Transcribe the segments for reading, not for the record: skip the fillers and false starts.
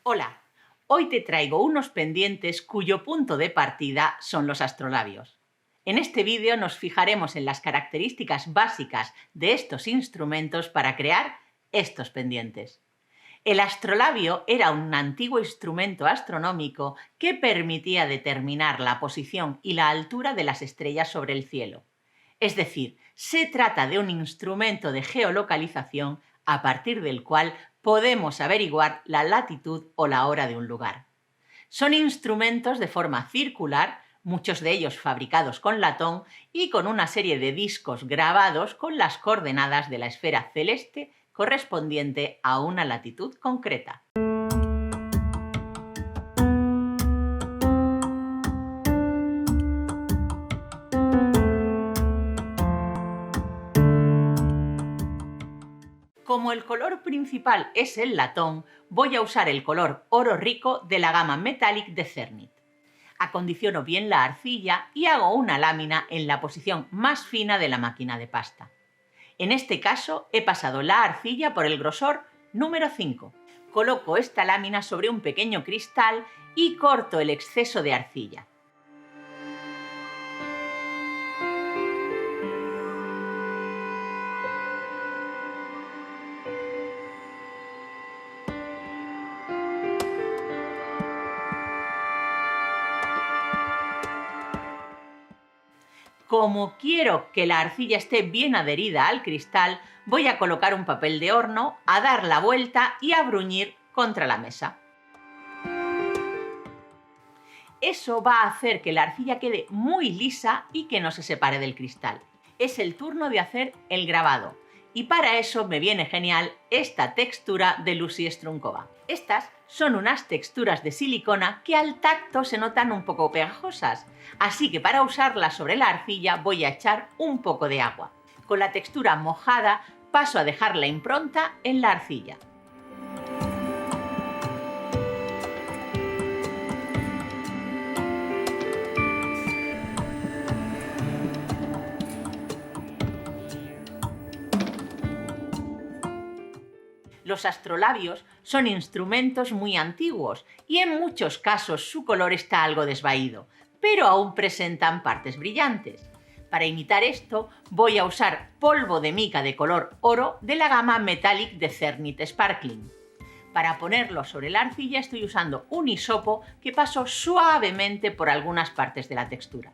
Hola, hoy te traigo unos pendientes cuyo punto de partida son los astrolabios. En este vídeo nos fijaremos en las características básicas de estos instrumentos para crear estos pendientes. El astrolabio era un antiguo instrumento astronómico que permitía determinar la posición y la altura de las estrellas sobre el cielo. Es decir, se trata de un instrumento de geolocalización a partir del cual podemos averiguar la latitud o la hora de un lugar. Son instrumentos de forma circular, muchos de ellos fabricados con latón y con una serie de discos grabados con las coordenadas de la esfera celeste correspondiente a una latitud concreta. Como el color principal es el latón, voy a usar el color oro rico de la gama Metallic de Cernit. Acondiciono bien la arcilla y hago una lámina en la posición más fina de la máquina de pasta. En este caso he pasado la arcilla por el grosor número 5. Coloco esta lámina sobre un pequeño cristal y corto el exceso de arcilla. Como quiero que la arcilla esté bien adherida al cristal, voy a colocar un papel de horno, a dar la vuelta y a bruñir contra la mesa. Eso va a hacer que la arcilla quede muy lisa y que no se separe del cristal. Es el turno de hacer el grabado y para eso me viene genial esta textura de Lucy Strunkova. Estas son unas texturas de silicona que al tacto se notan un poco pegajosas, así que para usarlas sobre la arcilla voy a echar un poco de agua. Con la textura mojada paso a dejar la impronta en la arcilla. Los astrolabios son instrumentos muy antiguos y en muchos casos su color está algo desvaído, pero aún presentan partes brillantes. Para imitar esto voy a usar polvo de mica de color oro de la gama Metallic de Cernit Sparkling. Para ponerlo sobre la arcilla estoy usando un hisopo que paso suavemente por algunas partes de la textura.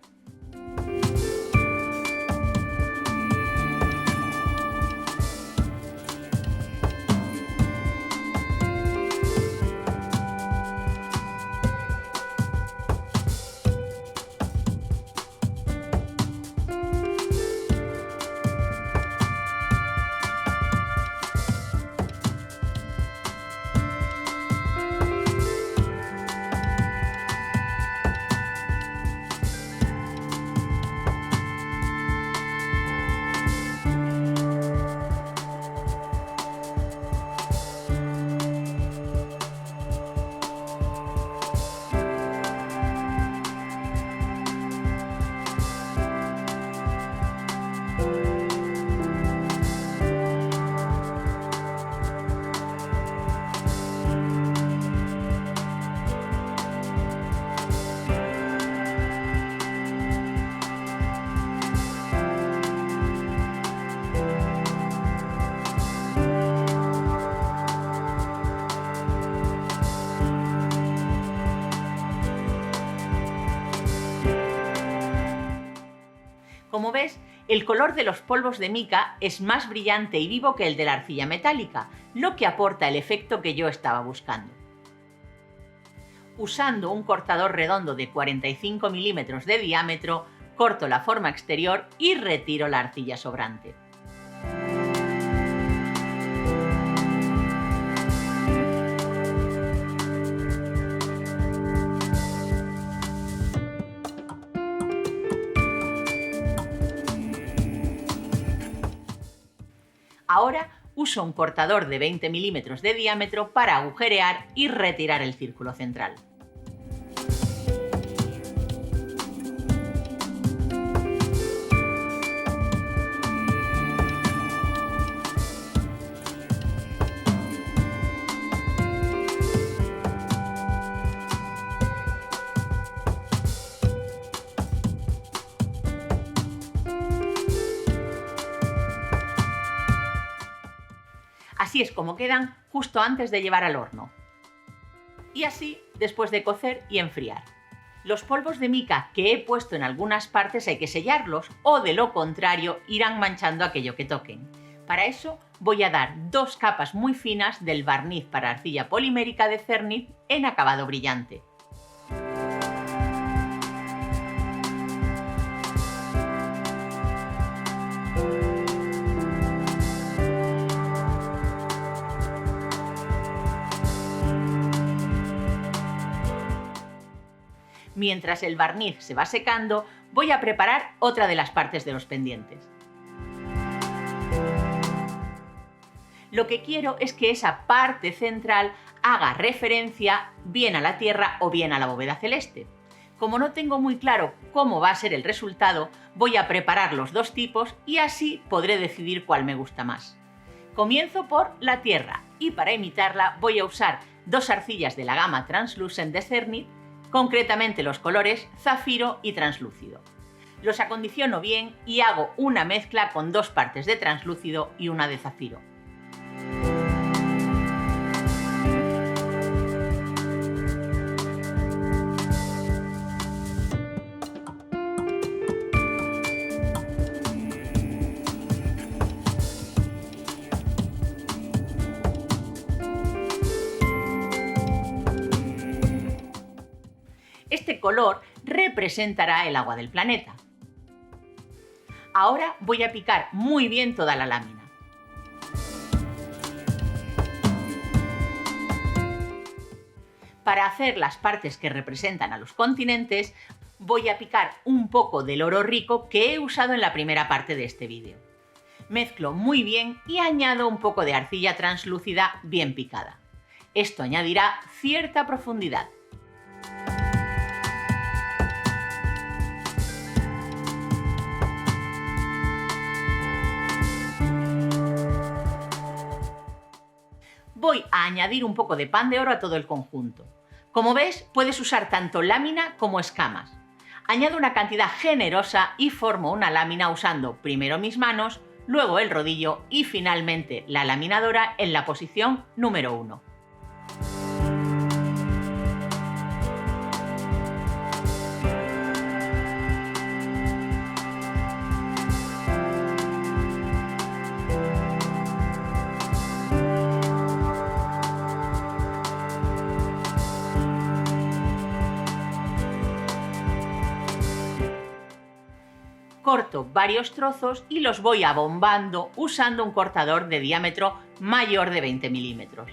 Como ves, el color de los polvos de mica es más brillante y vivo que el de la arcilla metálica, lo que aporta el efecto que yo estaba buscando. Usando un cortador redondo de 45 milímetros de diámetro, corto la forma exterior y retiro la arcilla sobrante. Ahora uso un cortador de 20 milímetros de diámetro para agujerear y retirar el círculo central. Así es como quedan justo antes de llevar al horno. Y así después de cocer y enfriar. Los polvos de mica que he puesto en algunas partes hay que sellarlos o de lo contrario irán manchando aquello que toquen. Para eso voy a dar 2 capas muy finas del barniz para arcilla polimérica de Cernit en acabado brillante. Mientras el barniz se va secando, voy a preparar otra de las partes de los pendientes. Lo que quiero es que esa parte central haga referencia bien a la tierra o bien a la bóveda celeste. Como no tengo muy claro cómo va a ser el resultado, voy a preparar los 2 tipos y así podré decidir cuál me gusta más. Comienzo por la tierra y para imitarla voy a usar 2 arcillas de la gama Translucent de Cernit, concretamente los colores zafiro y translúcido. Los acondiciono bien y hago una mezcla con 2 partes de translúcido y una de zafiro. Este color representará el agua del planeta. Ahora voy a picar muy bien toda la lámina. Para hacer las partes que representan a los continentes, voy a picar un poco del oro rico que he usado en la primera parte de este vídeo. Mezclo muy bien y añado un poco de arcilla translúcida bien picada. Esto añadirá cierta profundidad. Voy a añadir un poco de pan de oro a todo el conjunto. Como ves, puedes usar tanto lámina como escamas. Añado una cantidad generosa y formo una lámina usando primero mis manos, luego el rodillo y finalmente la laminadora en la posición número 1. Corto varios trozos y los voy abombando usando un cortador de diámetro mayor de 20 milímetros.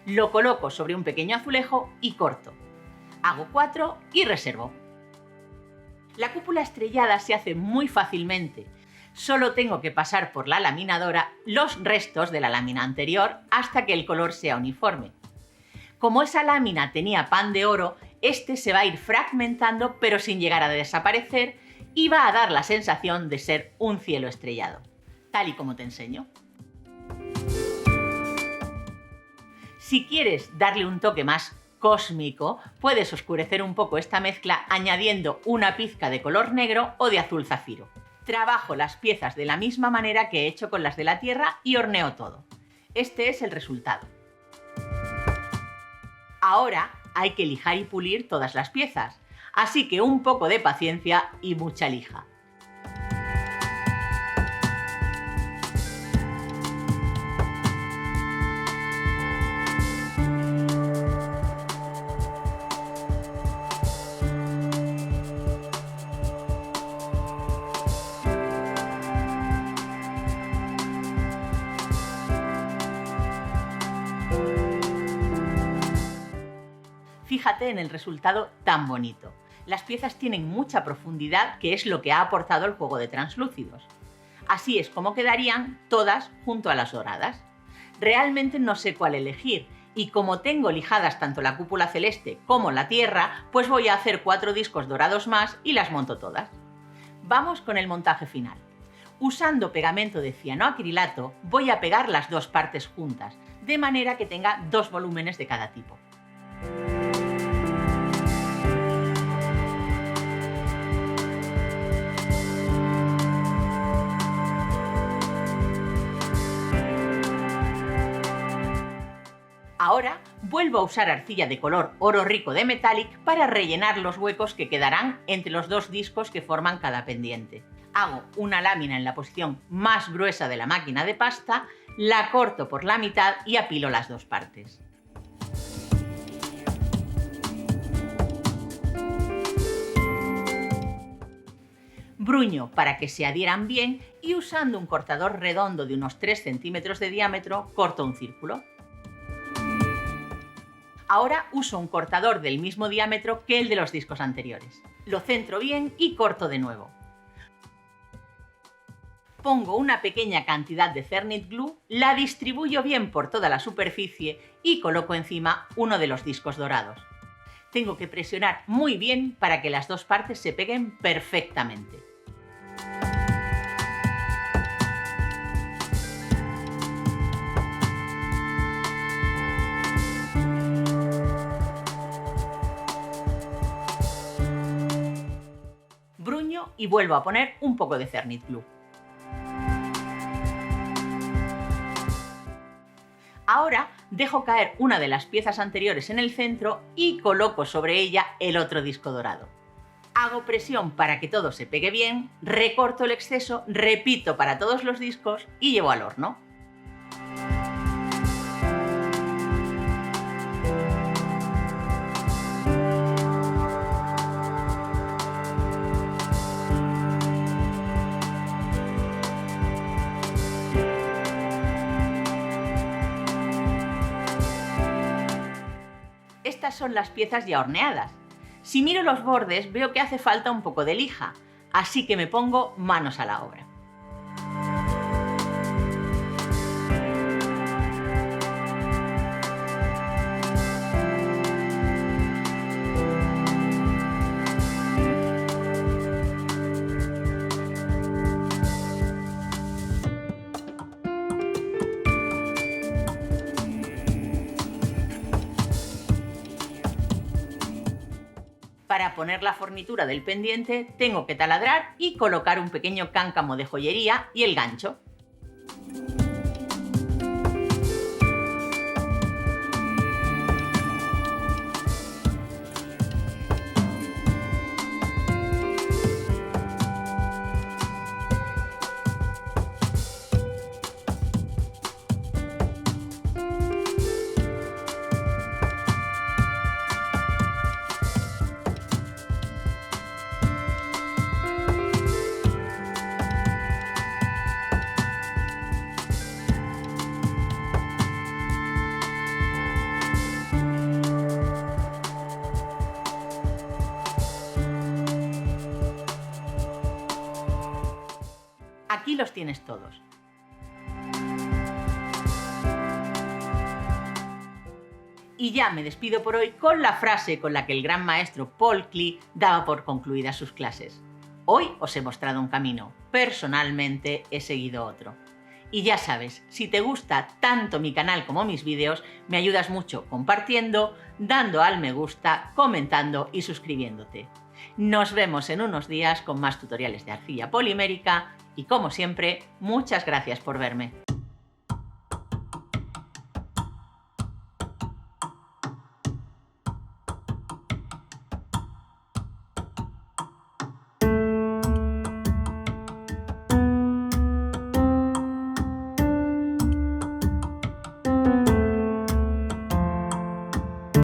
Lo coloco sobre un pequeño azulejo y corto. Hago 4 y reservo. La cúpula estrellada se hace muy fácilmente. Solo tengo que pasar por la laminadora los restos de la lámina anterior hasta que el color sea uniforme. Como esa lámina tenía pan de oro, este se va a ir fragmentando pero sin llegar a desaparecer y va a dar la sensación de ser un cielo estrellado, tal y como te enseño. Si quieres darle un toque más cósmico, puedes oscurecer un poco esta mezcla añadiendo una pizca de color negro o de azul zafiro. Trabajo las piezas de la misma manera que he hecho con las de la tierra y horneo todo. Este es el resultado. Ahora hay que lijar y pulir todas las piezas, así que un poco de paciencia y mucha lija. Fíjate en el resultado tan bonito. Las piezas tienen mucha profundidad, que es lo que ha aportado el juego de translúcidos. Así es como quedarían todas junto a las doradas. Realmente no sé cuál elegir y como tengo lijadas tanto la cúpula celeste como la tierra, pues voy a hacer 4 discos dorados más y las monto todas. Vamos con el montaje final. Usando pegamento de cianoacrilato voy a pegar las 2 partes juntas, de manera que tenga 2 volúmenes de cada tipo. Ahora vuelvo a usar arcilla de color oro rico de Metallic para rellenar los huecos que quedarán entre los dos discos que forman cada pendiente. Hago una lámina en la posición más gruesa de la máquina de pasta, la corto por la mitad y apilo las dos partes. Bruño para que se adhieran bien y usando un cortador redondo de unos 3 centímetros de diámetro corto un círculo. Ahora uso un cortador del mismo diámetro que el de los discos anteriores. Lo centro bien y corto de nuevo. Pongo una pequeña cantidad de Cernit Glue, la distribuyo bien por toda la superficie y coloco encima uno de los discos dorados. Tengo que presionar muy bien para que las dos partes se peguen perfectamente. Bruño y vuelvo a poner un poco de Cernit Glue. Ahora dejo caer una de las piezas anteriores en el centro y coloco sobre ella el otro disco dorado. Hago presión para que todo se pegue bien, recorto el exceso, repito para todos los discos y llevo al horno. Estas son las piezas ya horneadas. Si miro los bordes veo que hace falta un poco de lija, así que me pongo manos a la obra. Para poner la fornitura del pendiente tengo que taladrar y colocar un pequeño cáncamo de joyería y el gancho. Aquí los tienes todos. Y ya me despido por hoy con la frase con la que el gran maestro Paul Klee daba por concluidas sus clases. Hoy os he mostrado un camino, personalmente he seguido otro. Y ya sabes, si te gusta tanto mi canal como mis vídeos, me ayudas mucho compartiendo, dando al me gusta, comentando y suscribiéndote. Nos vemos en unos días con más tutoriales de arcilla polimérica y como siempre, muchas gracias por verme.